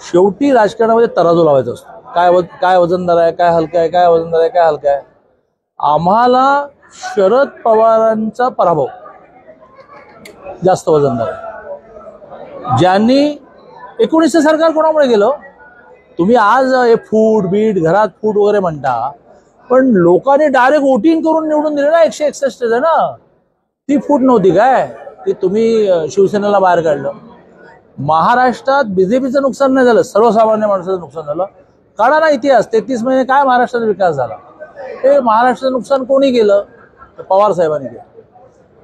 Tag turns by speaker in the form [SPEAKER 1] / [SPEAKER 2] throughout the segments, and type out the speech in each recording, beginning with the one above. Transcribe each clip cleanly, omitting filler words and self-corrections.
[SPEAKER 1] शेवटी राजकारणामध्ये तराजू लावायचा असतो. काय वजनदार आहे, काय हलका आहे, काय वजनदार आहे, काय हलका आहे. आम्हाला शरद पवारांचा पराभव जास्त वजनदार आहे. ज्यांनी 19 सरकार कोणामुळे गेलं. तुम्ही आज हे फूट बीट घरात फूट वगैरे म्हणता, पण लोकांनी डायरेक्ट वोटिंग करून निवडून दिले ना. 161 आहे ना. ती फूट नव्हती काय, ती तुम्ही शिवसेनेला बाहेर काढलं. महाराष्ट्रात बीजेपीचं नुकसान नाही झालं, सर्वसामान्य माणसाचं नुकसान झालं. काढा ना इतिहास. 33 महिने काय महाराष्ट्राचा विकास झाला. हे महाराष्ट्राचं नुकसान कोणी केलं? पवार साहेबांनी केलं.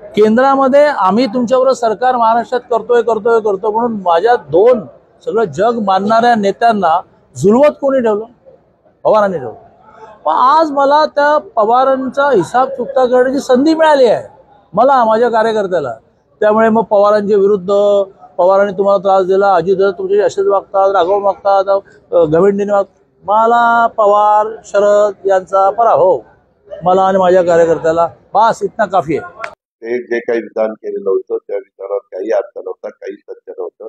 [SPEAKER 1] केंद्रामध्ये आम्ही तुमच्याबरोबर सरकार महाराष्ट्रात करतो म्हणून माझ्या 2 सगळं जग मानणाऱ्या नेत्यांना झुलवत कोणी ठेवलं? पवारांनी ठेवलं. पण आज मला त्या पवारांचा हिसाब चुकता करण्याची संधी मिळाली आहे, मला, माझ्या कार्यकर्त्याला. त्यामुळे मग पवारांच्या विरुद्ध, पवारांनी तुम्हाला त्रास दिला, अजित तुमचे असेच वागतात, राघव वागतात, गव्हिंडीने वागतात. मला पवार शरद यांचा पराभव, मला आणि माझ्या कार्यकर्त्याला बस इतना काफी आहे.
[SPEAKER 2] ते जे काही विधान केलेलं होतं त्या विधानात काही अर्थ नव्हता, काही सत्य नव्हतं.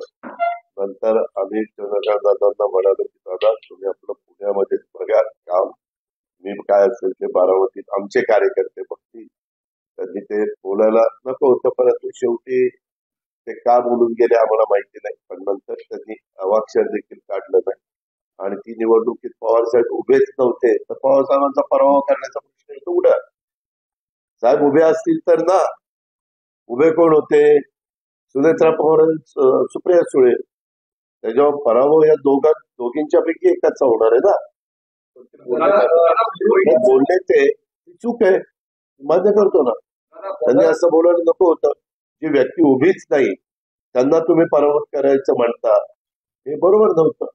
[SPEAKER 2] नंतर आम्ही दादांना म्हणालो की दादा तुम्ही आपलं पुण्यामध्ये बघा काम, मी काय असेल ते बारामतीत आमचे कार्यकर्ते बघतील. त्यांनी ते बोलायला नको होतं, परंतु शेवटी ते का बोलून गेले आम्हाला माहिती नाही. पण नंतर त्यांनी अवाक्षर देखील काढलं नाही आणि ती निवडणुकीत पवार साहेब उभेच नव्हते, तर पवार साहेबांचा पराभव करण्याचा प्रश्न इथं उडा. साहेब उभे असतील तर ना. उभे कोण होते? सुनेत्रा पवार, सुप्रिया सुळे. त्याच्यावर पराभव या दोघींच्या पैकी एकाचा होणार आहे ना. बोलले ते चूक आहे, मान्य करतो ना. त्यांनी असं बोलायला नको होतं. जी व्यक्ती उभीच नाही त्यांना तुम्ही पराभूत करायचं म्हणता, हे बरोबर नव्हतं.